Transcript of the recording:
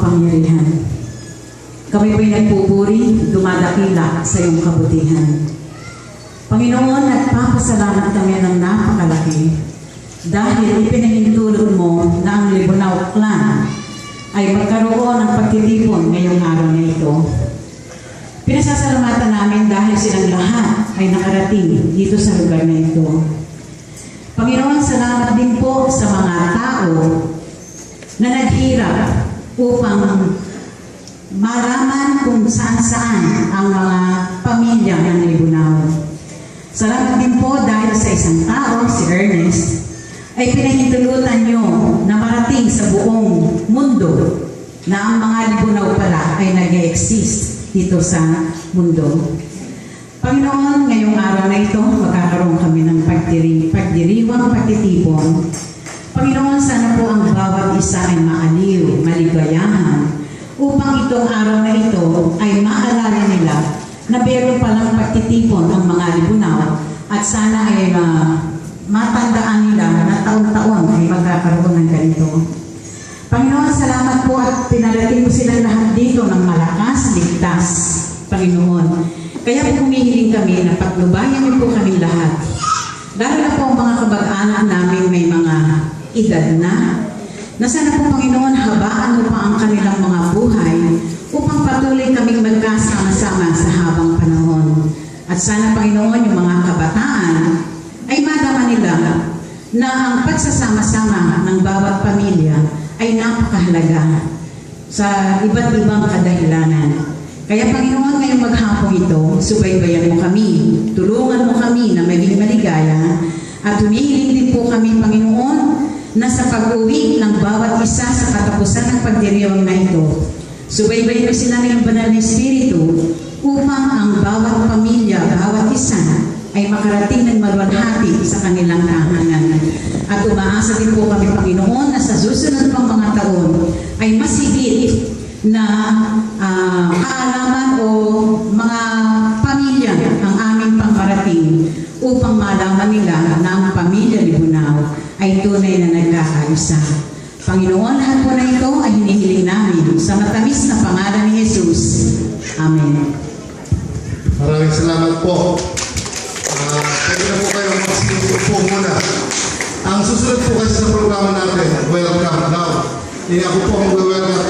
makapangyarihan. Kami po'y nagpupuri, dumadakila sa iyong kabutihan. Panginoon, nagpapasalamat kami ng napakalaki dahil ipinahintulot mo na ang Libunao Clan ay magkaroon ng pagtitipon ngayong araw na ito. Pinasasalamatan namin dahil silang lahat ay nakarating dito sa lugar na ito. Panginoon, salamat din po sa mga tao na naghirap upang malaman kung saan-saan ang mga pamilya ng Libunao. Salamat din po dahil sa isang tao, si Ernest, ay pinahintulutan nyo na marating sa buong mundo na ang mga Libunao pala ay nag-e-exist dito sa mundo. Panginoon, ngayong araw na ito, magkakaroon kami ng pagdiriwang pagtitipon. Panginoon, sana po ang bawat isa ay maaliw, maligayahan, upang itong araw na ito ay maalala nila na meron palang pagtitipon ang mga Libunao at sana ay matandaan nila na taon-taon ay magkakaroon ng ganito. Panginoon, salamat po at pinarating mo silang lahat dito ng malakas, ligtas, Panginoon. Kaya po humihiling kami na paglubayan niyo po kami lahat. Lalo na po ang mga kabag-anak namin may mga edad na sana po, Panginoon, habaan mo pa ang kanilang mga buhay upang patuloy kaming magkasama-sama sa habang panahon. At sana, Panginoon, yung mga kabataan ay madama nila na ang pagsasama-sama ng bawat pamilya ay napakahalaga sa iba't ibang kadahilanan. Kaya, Panginoon, ngayong maghapong ito, subaybayan mo kami, tulungan mo kami na maging maligaya, at humihiling din po kami, Panginoon, na sa pag-uwi ng bawat isa sa katapusan ng pagdiriwang na ito, subaybayan mo sila ng banal na Espiritu upang ang bawat pamilya, bawat isa ay makarating ng maluwalhati sa kanilang tahanan. At umaasa din po kami, Panginoon, na sa susunod pang mga taon ay mas higit na kaalaman o mga pamilya ang aming pangkarating upang malaman nila na ang pamilya Libunao ay tunay na nagkakaisa. Panginoon, lahat po na ito ay hinihiling namin sa matamis na pangalan ni Jesus. Amen. Maraming salamat po. Pwede na po kayo magsinupo muna. Ang susunod po kasi sa programa natin, welcome now. Ako po ang welcome.